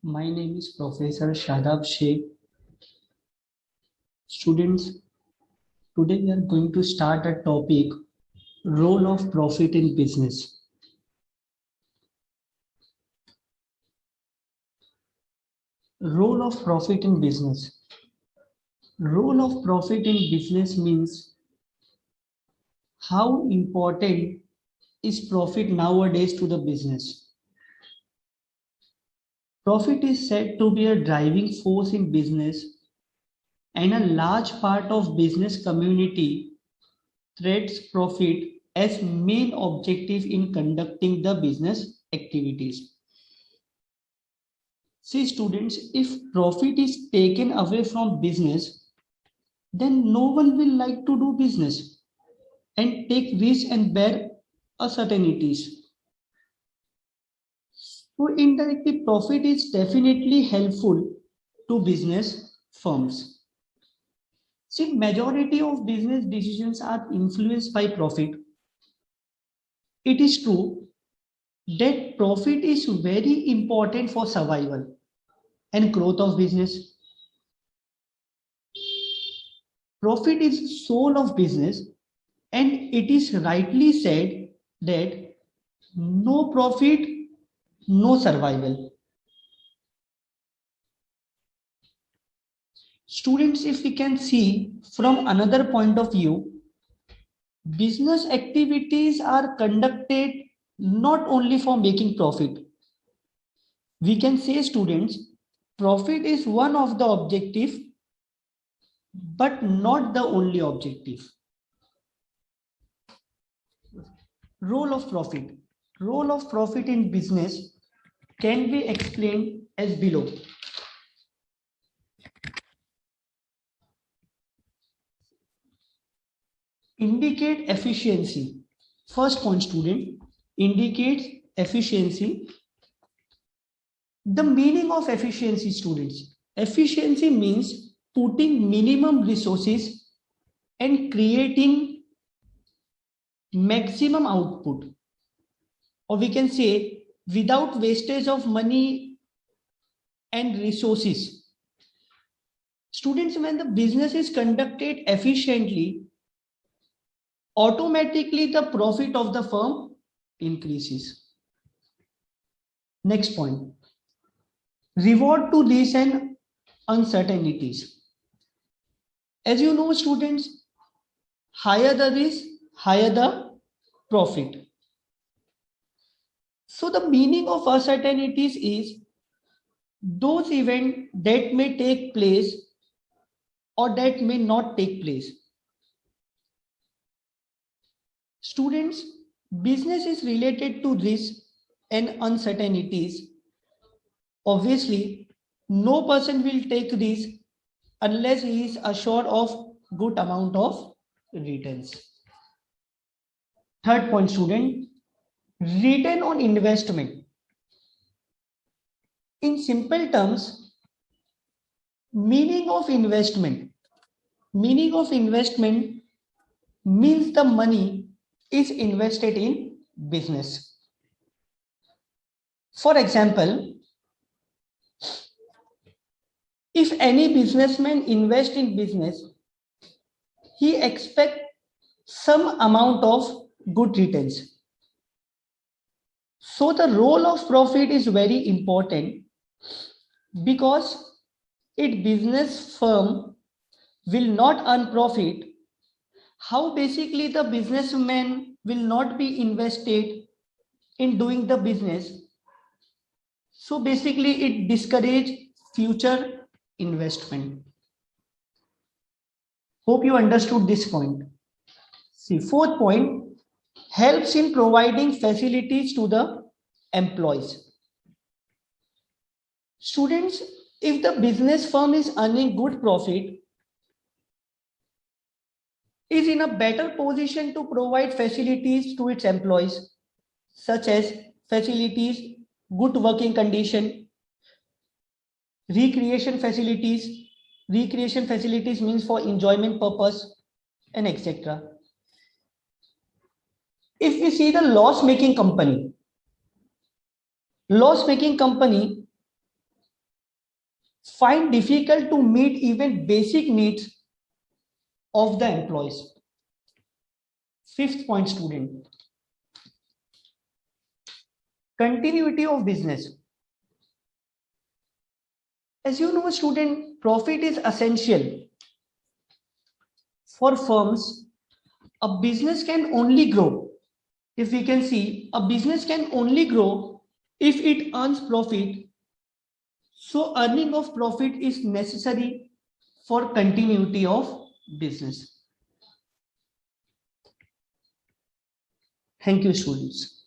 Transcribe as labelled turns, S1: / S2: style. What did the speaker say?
S1: My name is Professor Shadab Sheikh. Students, today we are going to start a topic, role of profit in business. Role of profit in business. Role of profit in business means how important is profit nowadays to the business. Profit is said to be a driving force in business, and a large part of business community treats profit as main objective in conducting the business activities. See students, if profit is taken away from business, then no one will like to do business and take risk and bear uncertainties. So indirectly, profit is definitely helpful to business firms. See, majority of business decisions are influenced by profit. It is true that profit is very important for survival and growth of business. Profit is soul of business, and it is rightly said that no profit, no survival. Students, if we can see from another point of view, business activities are conducted not only for making profit. We can say, students, profit is one of the objective, but not the only objective. Role of profit. Role of profit in business can be explained as below. Indicate efficiency. First point, student, indicates efficiency. The meaning of efficiency, students. Efficiency means putting minimum resources and creating maximum output. Or we can say without wastage of money and resources. Students, when the business is conducted efficiently, automatically the profit of the firm increases. Next point, reward to risk and uncertainties. As you know, students, higher the risk, higher the profit. So the meaning of uncertainties is those events that may take place or that may not take place. Students, business is related to risk and uncertainties. Obviously, no person will take risk unless he is assured of good amount of returns. Third point, student, return on investment. In simple terms, meaning of investment means the money is invested in business. For example, if any businessman invests in business, he expects some amount of good returns. So the role of profit is very important, because if business firm will not earn profit, how basically the businessman will not be invested in doing the business. So basically it discourages future investment. Hope you understood this point. See, fourth point, helps in providing facilities to the employees. Students, if the business firm is earning good profit, is in a better position to provide facilities to its employees, such as facilities, good working condition, recreation facilities. Recreation facilities means for enjoyment purpose, and etc. If we see the loss-making company find difficult to meet even basic needs of the employees. Fifth point, student. Continuity of business. As you know, student, profit is essential for firms. A business can only grow. If we can see, a business can only grow if it earns profit. So earning of profit is necessary for continuity of business. Thank you, students.